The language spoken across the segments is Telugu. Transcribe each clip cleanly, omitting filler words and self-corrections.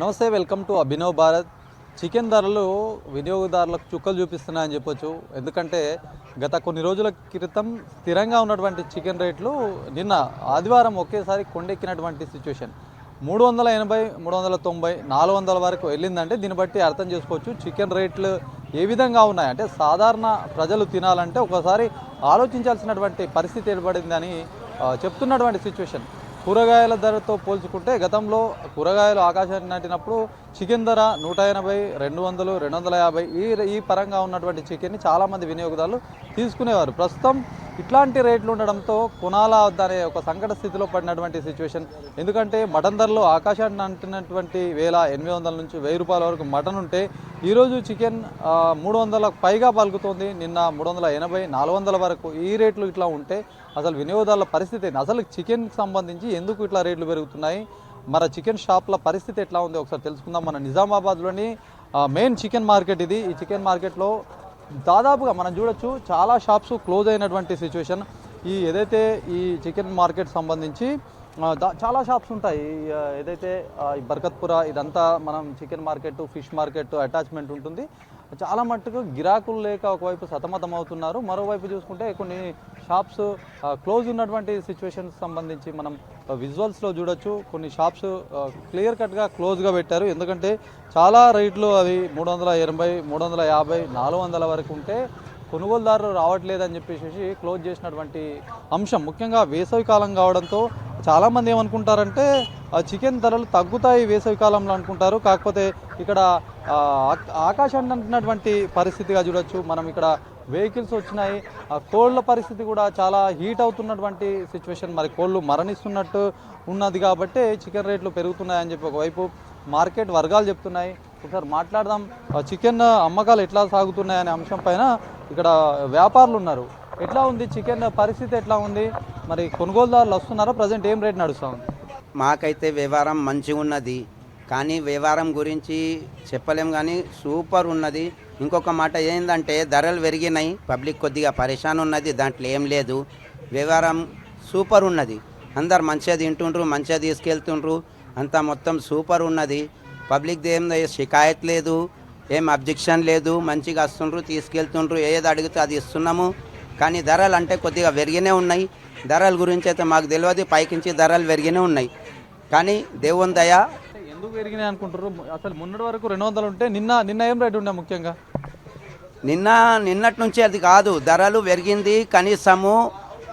నమస్తే, welcome to Abhinav Bharat. Chicken ధరలు వినియోగదారులకు చుక్కలు చూపిస్తున్నాయని చెప్పొచ్చు. ఎందుకంటే గత కొన్ని రోజుల క్రితం స్థిరంగా ఉన్నటువంటి చికెన్ రేట్లు నిన్న ఆదివారం ఒకేసారి కొండెక్కినటువంటి సిచ్యువేషన్. 380, 390, 400 వరకు వెళ్ళిందంటే దీన్ని బట్టి అర్థం చేసుకోవచ్చు చికెన్ రేట్లు ఏ విధంగా ఉన్నాయి. అంటే సాధారణ ప్రజలు తినాలంటే ఒకసారి ఆలోచించాల్సినటువంటి పరిస్థితి ఏర్పడిందని చెప్తున్నటువంటి సిచ్యువేషన్. కూరగాయల ధరతో పోల్చుకుంటే గతంలో కూరగాయలు ఆకాశాన్ని నాటినప్పుడు చికెన్ ధర 180, 200, 250 ఈ పరంగా ఉన్నటువంటి చికెన్ని చాలామంది వినియోగదారులు తీసుకునేవారు. ప్రస్తుతం ఇట్లాంటి రేట్లు ఉండడంతో కొనాలా వద్దా అనే ఒక సంకట స్థితిలో పడినటువంటి సిచ్యువేషన్. ఎందుకంటే మటన్ ధరలు ఆకాశాన్ని అంటినటువంటి 1800 నుంచి 1000 రూపాయల వరకు మటన్ ఉంటే ఈరోజు చికెన్ 300లకు పైగా పలుకుతుంది. నిన్న 380, 400 వరకు ఈ రేట్లు ఇట్లా ఉంటే అసలు వినియోగదారుల పరిస్థితి ఏంటి? అసలు చికెన్కి సంబంధించి ఎందుకు ఇట్లా రేట్లు పెరుగుతున్నాయి, మన చికెన్ షాప్ల పరిస్థితి ఎట్లా ఉంది ఒకసారి తెలుసుకుందాం. మన నిజామాబాద్లోని మెయిన్ చికెన్ మార్కెట్ ఇది. ఈ చికెన్ మార్కెట్లో దాదాపుగా మనం చూడొచ్చు చాలా షాప్స్ క్లోజ్ అయినటువంటి సిచ్యువేషన్. ఏదైతే ఈ చికెన్ మార్కెట్ సంబంధించి చాలా షాప్స్ ఉంటాయి. ఏదైతే ఈ బర్కత్పుర ఇదంతా మనం chicken market, fish market attachment ఉంటుంది. చాలా మట్టుకు గిరాకులు లేక ఒకవైపు సతమతం అవుతున్నారు, మరోవైపు చూసుకుంటే కొన్ని షాప్స్ క్లోజ్ ఉన్నటువంటి సిచ్యువేషన్కి సంబంధించి మనం విజువల్స్లో చూడొచ్చు. కొన్ని షాప్స్ క్లియర్ కట్గా క్లోజ్గా పెట్టారు. ఎందుకంటే చాలా రేట్లు అవి 380, 350, 400 వరకు ఉంటే కొనుగోలుదారులు రావట్లేదని చెప్పేసి క్లోజ్ చేసినటువంటి అంశం. ముఖ్యంగా వేసవి కాలం కావడంతో చాలామంది ఏమనుకుంటారంటే చికెన్ ధరలు తగ్గుతాయి వేసవి కాలంలో అనుకుంటారు. కాకపోతే ఇక్కడ ఆకాశాన్ని అంటున్నటువంటి పరిస్థితిగా చూడొచ్చు. మనం ఇక్కడ వెహికల్స్ వచ్చినాయి, కోళ్ళ పరిస్థితి కూడా చాలా హీట్ అవుతున్నటువంటి సిచ్యువేషన్. మరి కోళ్ళు మరణిస్తున్నట్టు ఉన్నది కాబట్టి చికెన్ రేట్లు పెరుగుతున్నాయని చెప్పి ఒకవైపు మార్కెట్ వర్గాలు చెప్తున్నాయి. ఒకసారి మాట్లాడదాం. చికెన్ అమ్మకాలు ఎట్లా సాగుతున్నాయనే అంశం పైన ఇక్కడ వ్యాపారులు ఉన్నారు. ఎట్లా ఉంది చికెన్ పరిస్థితి, ఎట్లా ఉంది, మరి కొనుగోలుదారులు వస్తున్నారా, ప్రజెంట్ ఏం రేట్ నడుస్తూ ఉంది? మాకైతే వ్యవహారం మంచిగా ఉన్నది, కానీ వ్యవహారం గురించి చెప్పలేం, కానీ సూపర్ ఉన్నది. ఇంకొక మాట ఏంటంటే ధరలు పెరిగినాయి, పబ్లిక్ కొద్దిగా పరేషాన్ ఉన్నది, దాంట్లో ఏం లేదు. వ్యవహారం సూపర్ ఉన్నది, అందరు మంచిగా తింటుండ్రు, మంచిగా తీసుకెళ్తుండ్రు, అంతా మొత్తం సూపర్ ఉన్నది. పబ్లిక్ది ఏం షికాయత్ లేదు, ఏం అబ్జెక్షన్ లేదు, మంచిగా వస్తుండ్రు, తీసుకెళ్తుండ్రు, ఏది అడిగితే అది ఇస్తున్నాము. కానీ ధరలు అంటే కొద్దిగా పెరిగినే ఉన్నాయి. ధరల గురించి అయితే మాకు తెలియదు, పైకించి ధరలు పెరిగినే ఉన్నాయి. కానీ దేవుని దయ. ఎందుకు పెరిగినాయి అనుకుంటారు? అసలు మొన్నటి వరకు 200 ఉంటే నిన్న ఏం రేటు ఉండే? ముఖ్యంగా నిన్నటి నుంచి అది కాదు, ధరలు పెరిగింది. కనీసము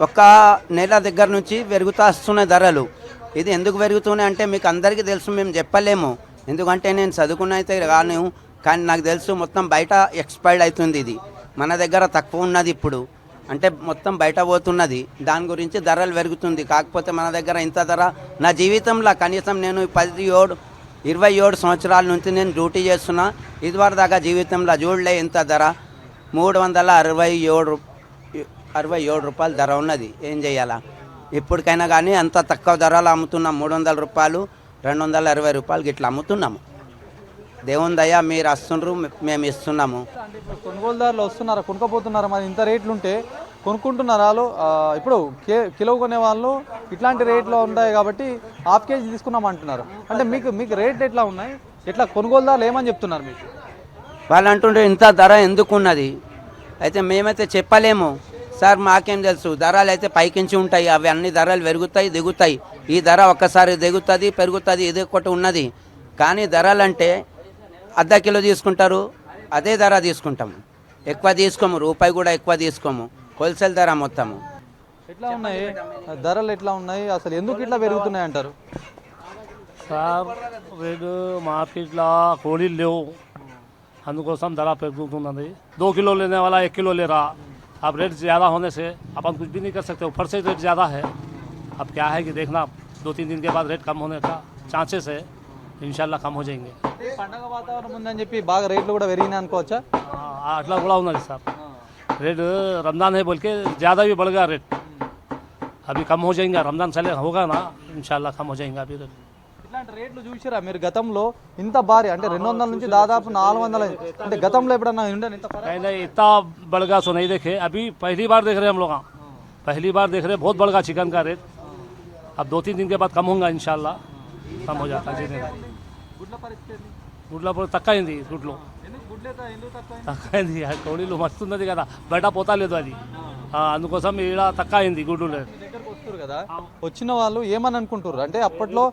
ఒక నెల దగ్గర నుంచి పెరుగుతూ వస్తున్నాయి ధరలు. ఇది ఎందుకు పెరుగుతున్నాయి అంటే మీకు అందరికీ తెలుసు, మేము చెప్పలేము. ఎందుకంటే నేను చదువుకున్న అయితే కాను, కానీ నాకు తెలుసు మొత్తం బయట ఎక్స్పైర్డ్ అవుతుంది. ఇది మన దగ్గర తక్కువ ఉన్నది ఇప్పుడు, అంటే మొత్తం బయట పోతున్నది. దాని గురించి ధరలు పెరుగుతుంది. కాకపోతే మన దగ్గర ఇంత ధర నా జీవితంలో కనీసం నేను 27 సంవత్సరాల నుంచి నేను డ్యూటీ చేస్తున్నా, ఇదివరకు దాకా జీవితంలో చూడలే ఇంత ధర. 367 రూపాయలు ధర ఉన్నది. ఏం చేయాలా? ఇప్పటికైనా కానీ అంత తక్కువ ధరలు అమ్ముతున్నాం. 300 రూపాయలు, 220 రూపాయలకి ఇట్లా అమ్ముతున్నాము. దేవుని దయ, మీరు వస్తుండ్రు, మేము ఇస్తున్నాము. కొనుగోలుదారులు వస్తున్నారా, కొనుక్కపోతున్నారా? మరి ఇంత రేట్లు ఉంటే కొనుక్కుంటున్నారు వాళ్ళు. ఇప్పుడు కిలో కొనే వాళ్ళు ఇట్లాంటి రేట్లో ఉంటాయి కాబట్టి ½ కేజీ తీసుకున్నాం అంటున్నారు. అంటే మీకు రేట్ ఎట్లా ఉన్నాయి, ఎట్లా కొనుగోలుదారులు ఏమని చెప్తున్నారు మీకు? వాళ్ళు అంటుంటే ఇంత ధర ఎందుకు ఉన్నది అయితే మేమైతే చెప్పలేము సార్, మాకేం తెలుసు. ధరలు అయితే పైకించి ఉంటాయి, అవి అన్ని ధరలు పెరుగుతాయి దిగుతాయి. ఈ ధర ఒక్కసారి దిగుతుంది పెరుగుతుంది, ఇది ఒకటి ఉన్నది. కానీ ధరలు అంటే ½ కిలో తీసుకుంటారు, అదే ధర తీసుకుంటాము, ఎక్కువ తీసుకోము, రూపాయి కూడా ఎక్కువ తీసుకోము, హోల్సేల్ ధర మొత్తము. ఎట్లా ఉన్నాయి ధరలు, ఎట్లా ఉన్నాయి, అసలు ఎందుకు ఇట్లా పెరుగుతున్నాయి అంటారు? సార్ రేటు మార్కెట్లో కోడీలు లేవు, అందుకోసం ధర పెరుగుతున్నది. 2 किलो लेने वाला 1 किलो ले रहा. अब रेट ज़्यादा होने से अपन कुछ भी नहीं कर सकते, ऊपर से रेट ज़्यादा है. अब क्या है कि देखना 2-3 दिन के बाद रेट कम होने का चांसेस है, इंशाल्लाह कम हो जाएंगे. పండగ వాతావరణం ఉందని చెప్పి బాగా రేట్లు కూడా పెరిగినాయి అనుకోవచ్చా? అట్లా కూడా ఉన్నది సార్. रेट रमज़ान है बोल के ज़्यादा भी बढ़ गया रेट. अभी कम हो जाएंगे, रमज़ान चले होगा ना, इंशाल्लाह कम हो जाएंगे. अभी ఇట్లాంటి రేట్లు చూసిరా మీరు? గతంలో ఇంత భారీ అంటే 200 నుంచి దాదాపు 400 అంటే గతంలో ఎప్పుడన్నా ఉండే ఇంత? नहीं इतना बढ़ गया सो नहीं देखे, अभी पहली बार देख रहे हम लोग. पहली बार देख रहे, बहुत बढ़ गया चिकन का रेट. अब 2-3 दिन के बाद कम होगा, इंशाल्लाह कम हो जाता है. గుడ్ల పరిస్థితి ఏంది? గుడ్ల తక్కువైంది గుడ్లు ఎందుకు ఎందుకు తక్కువ తక్కువైంది కోడీలు మస్తున్నది కదా బయట పోతా లేదు అది అందుకోసం ఈడ తక్కువైంది గుడ్లు లేదు దగ్గరకు వస్తారు కదా, వచ్చిన వాళ్ళు ఏమని అనుకుంటారు అంటే అప్పట్లో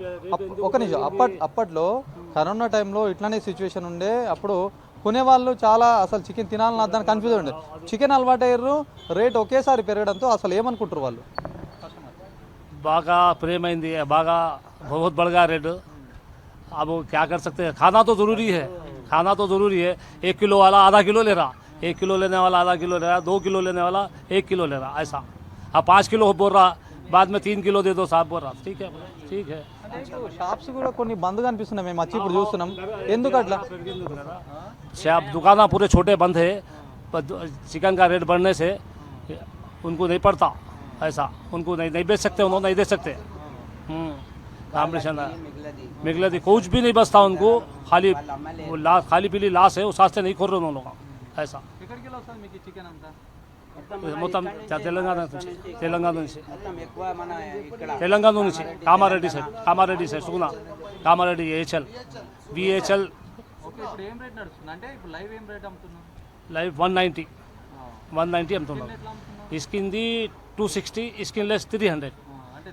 ఒక నిమిషం అప్పట్లో కరోనా టైంలో ఇట్లానే సిచ్యువేషన్ ఉండే. అప్పుడు కొనేవాళ్ళు చాలా అసలు చికెన్ తినాలని దాన్ని కన్ఫ్యూజ్ ఉండే. చికెన్ అలవాటయ్యారు, రేట్ ఒకేసారి పెరగడంతో అసలు ఏమనుకుంటారు వాళ్ళు? बागा प्रेम आइंदी है बागा बहुत बढ़ गया रेट। अब क्या कर सकते हैं, खाना तो ज़रूरी है, खाना तो ज़रूरी है। 1 किलो वाला आधा किलो ले रहा, 1 किलो लेने वाला आधा किलो ले रहा, 2 किलो लेने वाला 1 किलो ले रहा, ऐसा। अब 5 किलो बोल रहा, बाद में 3 किलो दे दो साहब बोल रहा, ठीक है ठीक है। షాప్స్ కూడా కొన్ని బంద్గా అనిపిస్తున్నాయి, మేము వచ్చి ఇప్పుడు చూస్తున్నాం. ఎందుకు అట్లా? शॉप दुकाना पूरे छोटे बंद है, चिकन का रेट बढ़ने से उनको नहीं पड़ता, ऐसा उनको नहीं बेच सकते, उन्होंने नहीं दे सकते। कॉम्पिटिशन मिगलती कुछ भी नहीं बचता उनको, खाली खाली पीली लाश है, उस से नहीं खोल रहे उन्होंने ऐसा। మొత్తం తెలంగాణ నుంచి Kamareddy side Suguna Kamareddy AHL BHL live 190 అమ్ముతున్నాం. స్కిన్ది 260, స్కిన్ లెస్ 300.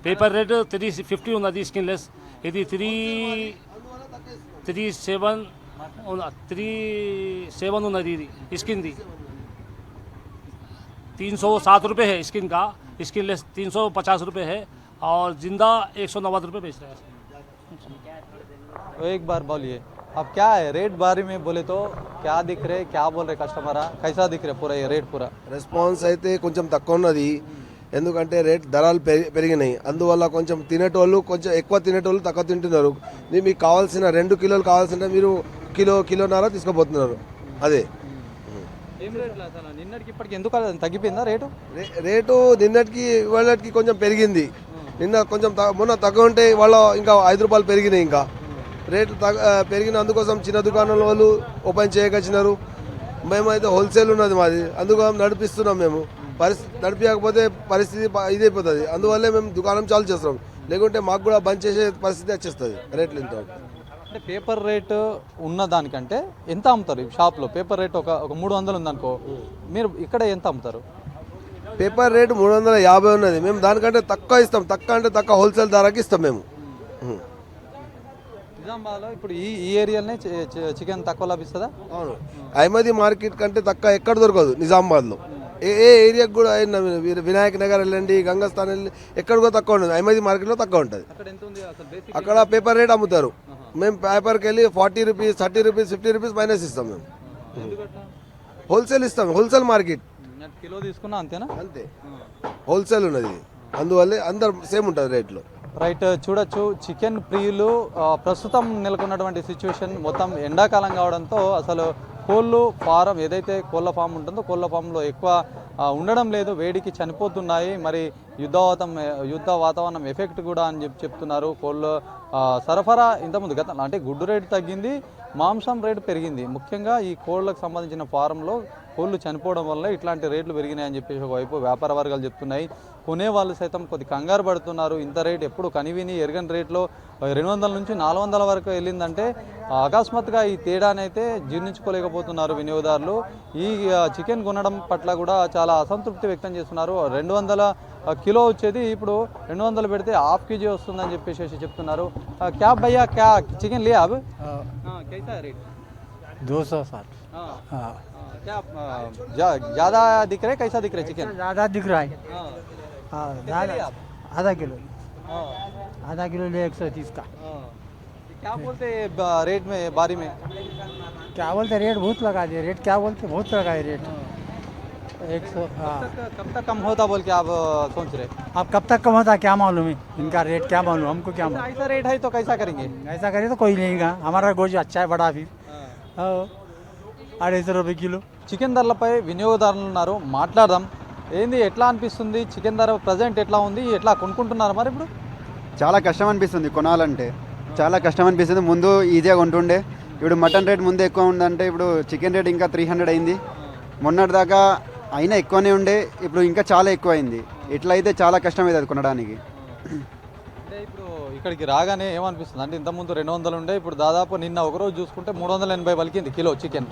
పేపర్ రేట్ 350 ఉన్నది స్కిన్ లెస్, ఇది 337 ఉన్నది. ఇది స్కిన్ది 307 रुपये है स्किन का, स्किन लेस 350 रुपये है और जिंदा 190 रुपये बेच रहे हैं। एक बार बोलिए अब क्या है रेट बारे में बोले तो क्या दिख रहे, क्या बोल रहे कस्टमर, कैसा दिख रहे पूरा ये रेट पूरा? రెస్పాన్స్ అయితే కొంచెం తక్కువ ఉన్నది, ఎందుకంటే రేట్ ధరలు పెరిగినాయి. అందువల్ల కొంచెం తినేటోళ్ళు కొంచెం ఎక్కువ తినేటోళ్ళు తక్కువ తింటున్నారు. మీకు కావాల్సిన 2 కిలోలు కావాల్సిన మీరు కిలోన్నర తీసుకుపోతున్నారు. అదే నిన్నటికి ఇప్పటికి ఎందుకు తగ్గిపోయిందా రేటు? రేటు నిన్నటికి ఇవాళకి కొంచెం పెరిగింది. నిన్న కొంచెం మొన్న తక్కువ ఉంటే ఇవాళ ఇంకా 5 రూపాయలు పెరిగినాయి. ఇంకా రేట్లు పెరిగిన అందుకోసం చిన్న దుకాణాల వాళ్ళు ఓపెన్ చేయకొచ్చినారు. మేమైతే హోల్సేల్ ఉన్నది మాది, అందుకోసం నడిపిస్తున్నాం. మేము నడిపించకపోతే పరిస్థితి ఇదైపోతుంది. అందువల్లే మేము దుకాణం చాలు చేస్తున్నాం, లేకుంటే మాకు కూడా బంద్ చేసే పరిస్థితి వచ్చేస్తుంది. రేట్లు ఇంత అంటే పేపర్ రేటు ఉన్న దానికంటే ఎంత అమ్ముతారు ఈ షాప్లో? పేపర్ రేట్ ఒక 300 ఉందనుకో, మీరు ఇక్కడ ఎంత అమ్ముతారు? పేపర్ రేటు 350 ఉన్నది, మేము దానికంటే తక్కువ ఇస్తాం. తక్కువ అంటే తక్కువ హోల్సేల్ ధరకి ఇస్తాం మేము. నిజామాబాద్లో ఇప్పుడు ఈ ఏరియాలోనే చికెన్ తక్కువ లభిస్తుందా? అవును, అహ్మదీ మార్కెట్ కంటే తక్కువ ఎక్కడ దొరకదు నిజామాబాద్లో. ఏ ఏరియాకి కూడా అయినా వినాయక్ నగర్ వెళ్ళండి, గంగాస్థాన్ వెళ్ళి, ఎక్కడ కూడా తక్కువ ఉంటుంది. అహ్మదీ మార్కెట్లో తక్కువ ఉంటుంది. అక్కడ పేపర్ రేట్ అమ్ముతారు, మేము పేపర్కి వెళ్ళి 40 రూపీస్, 30 రూపీస్, 50 రూపీస్ మైనస్ ఇస్తాం. మేము హోల్సేల్ ఇస్తాం, హోల్సేల్ మార్కెట్. కిలో తీసుకున్నా అంతేనా? అంతే, హోల్సేల్ ఉన్నది, అందువల్లే అందరు సేమ్ ఉంటుంది రేట్లు. రైట్, చూడొచ్చు చికెన్ ప్రియులు ప్రస్తుతం నెలకొన్నటువంటి సిచ్యువేషన్ మొత్తం ఎండాకాలం కావడంతో అసలు కోళ్ళు ఫారం ఏదైతే కోళ్ళ ఫామ్ ఉంటుందో కోళ్ళ ఫామ్లో ఎక్కువ ఉండడం లేదు, వేడికి చనిపోతున్నాయి. మరి యుద్ధ వాతావరణం ఎఫెక్ట్ కూడా అని చెప్తున్నారు. కోళ్ళు సరఫరా ఇంతకుముందు అంటే గుడ్డు రేటు తగ్గింది, మాంసం రేటు పెరిగింది. ముఖ్యంగా ఈ కోళ్ళకు సంబంధించిన ఫారంలో కోళ్ళు చనిపోవడం వల్ల ఇట్లాంటి రేట్లు పెరిగినాయని చెప్పేసి ఒకవైపు వ్యాపార వర్గాలు చెప్తున్నాయి. కొనేవాళ్ళు సైతం కొద్ది కంగారు పడుతున్నారు. ఇంత రేటు ఎప్పుడు కనివిని ఎరగని రేట్లో 200 నుంచి 400 వరకు వెళ్ళిందంటే అకస్మాత్తుగా ఈ తేడానైతే జీర్ణించుకోలేకపోతున్నారు వినియోగదారులు. ఈ చికెన్ కొనడం పట్ల కూడా చాలా అసంతృప్తి వ్యక్తం చేస్తున్నారు. 200 కిలో వచ్చేది ఇప్పుడు 200 పెడితే ½ కేజీ వస్తుందని చెప్పేసి చెప్తున్నారు. క్యా భయ్యా క్యా చికెన్ लिया अब कैसा रेट? 260। क्या ज़्यादा दिख रहे, कैसा दिख रहे चिकन? ज़्यादा दिख रहा है। आधा किलो, आधा किलो ले 130 का। क्या बोलते रेट में बारी में? क्या बोलते रेट बहुत लगा दिए, रेट क्या बोलते बहुत लगा है रेट। 100। कब तक कम होता बोल के आप सोच रहे? अब कब तक कम होता क्या मालूम है, इनका रेट क्या मालूम, हमको क्या मालूम। ऐसा रेट है तो कैसा करेंगे? ऐसा करे तो कोई लेगा, हमारा गोश्त अच्छा है बड़ा फिर 250 रुपये किलो। చికెన్ ధరలపై వినియోగదారులు ఉన్నారు, మాట్లాడదాం. ఏంది ఎట్లా అనిపిస్తుంది చికెన్ ధర ప్రజెంట్ ఎట్లా ఉంది, ఎట్లా కొనుక్కుంటున్నారు మరి ఇప్పుడు? చాలా కష్టం అనిపిస్తుంది కొనాలంటే, చాలా కష్టం అనిపిస్తుంది. ముందు ఈజీగా కొంటుండే, ఇప్పుడు మటన్ రేట్ ముందు ఎక్కువ ఉందంటే ఇప్పుడు చికెన్ రేట్ ఇంకా 300 అయింది. మొన్నటిదాకా అయినా ఎక్కువనే ఉండే, ఇప్పుడు ఇంకా చాలా ఎక్కువ అయింది. ఇట్లా అయితే చాలా కష్టం అవుతుంది కొనడానికి. అంటే ఇప్పుడు ఇక్కడికి రాగానే ఏమనిపిస్తుంది అంటే ఇంతకుముందు 200 ఉండే ఇప్పుడు దాదాపు నిన్న ఒకరోజు చూసుకుంటే 380 పలికింది కిలో చికెన్.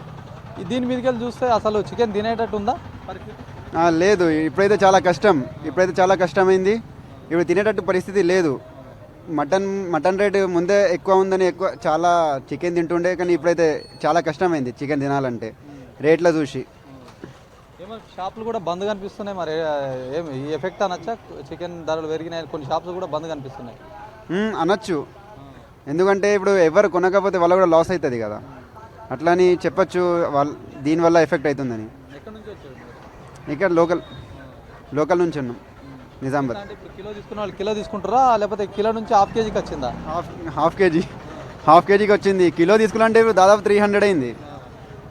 దీని మీదకి వెళ్ళి చూస్తే అసలు చికెన్ తినేటట్టు ఉందా పరిస్థితి? లేదు, ఇప్పుడైతే చాలా కష్టమైంది. ఇప్పుడు తినేటట్టు పరిస్థితి లేదు. మటన్ రేటు ముందే ఎక్కువ ఉందని చాలా చికెన్ తింటుండే, కానీ ఇప్పుడైతే చాలా కష్టమైంది చికెన్ తినాలంటే రేట్లో చూసి. ఏమో షాపులు కూడా బంద్ కనిపిస్తున్నాయి. మరి ఏం ఈ ఎఫెక్ట్ అనొచ్చా? చికెన్ ధరలు పెరిగినాయి, కొన్ని షాప్స్ కూడా బంద్ కనిపిస్తున్నాయి. అనొచ్చు, ఎందుకంటే ఇప్పుడు ఎవరు కొనకపోతే వాళ్ళు కూడా లాస్ అవుతుంది కదా, అట్లని చెప్పచ్చు. దీనివల్ల ఎఫెక్ట్ అవుతుందని. ఎక్కడి నుంచి వచ్చారు? ఇక్కడ లోకల్ నుంచి ఉన్నాం, నిజామాబాద్. అంటే ఇప్పుడు కిలో తీసుకున్న వాళ్ళు కిలో తీసుకుంటారా లేకపోతే కిలో నుంచి హాఫ్ కేజీకి వచ్చిందా? హాఫ్ కేజీకి వచ్చింది. కిలో తీసుకున్నాంటే ఇప్పుడు దాదాపు 300 అయింది.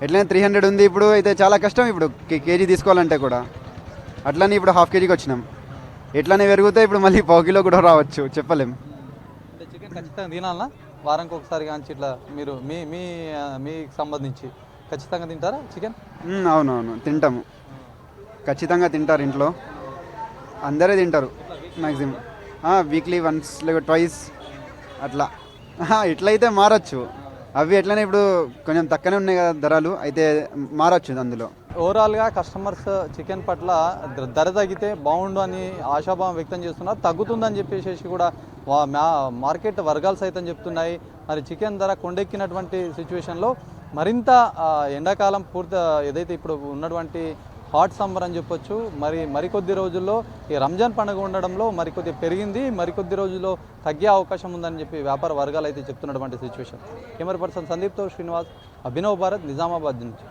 ఎట్లయినా 300 ఉంది ఇప్పుడు. అయితే చాలా కష్టం ఇప్పుడు కేజీ తీసుకోవాలంటే కూడా. అట్లని ఇప్పుడు హాఫ్ కేజీకి వచ్చినాం. ఎట్లనే పెరిగితే ఇప్పుడు మళ్ళీ పావు కిలో కూడా రావచ్చు, చెప్పలేం. అంటే చికెన్ ఖచ్చితంగా తినాలనా? వారానికి ఒకసారి కానీ ఇట్లా మీరు మీకు సంబంధించి ఖచ్చితంగా తింటారా చికెన్? అవునవును, తింటాము. ఖచ్చితంగా తింటారు ఇంట్లో, అందరే తింటారు మ్యాక్సిమం. వీక్లీ వన్స్ లేక ట్వైస్ అట్లా. ఇట్లయితే మారచ్చు. అవి ఎట్లనే ఇప్పుడు కొంచెం తక్కువనే ఉన్నాయి కదా ధరలు, అయితే మారచ్చు అందులో. ఓవరాల్గా కస్టమర్స్ చికెన్ పట్ల ధర తగ్గితే బాగుండు అని ఆశాభావం వ్యక్తం చేస్తున్నారు. తగ్గుతుందని చెప్పేసి కూడా మార్కెట్ వర్గాలు సైతం చెప్తున్నాయి. మరి చికెన్ ధర కొండెక్కినటువంటి సిచ్యువేషన్లో మరింత ఎండాకాలం పూర్తి ఏదైతే ఇప్పుడు ఉన్నటువంటి హాట్ సమ్మర్ అని చెప్పొచ్చు, మరికొద్ది రోజుల్లో ఈ రంజాన్ పండుగ ఉండడంలో మరికొద్ది పెరిగింది, మరికొద్ది రోజుల్లో తగ్గే అవకాశం ఉందని చెప్పి వ్యాపార వర్గాలు అయితే చెప్తున్నటువంటి సిచ్యువేషన్. కెమెరా పర్సన్ సందీప్తో శ్రీనివాస్, అభినవ్ భారత్, నిజామాబాద్ నుంచి.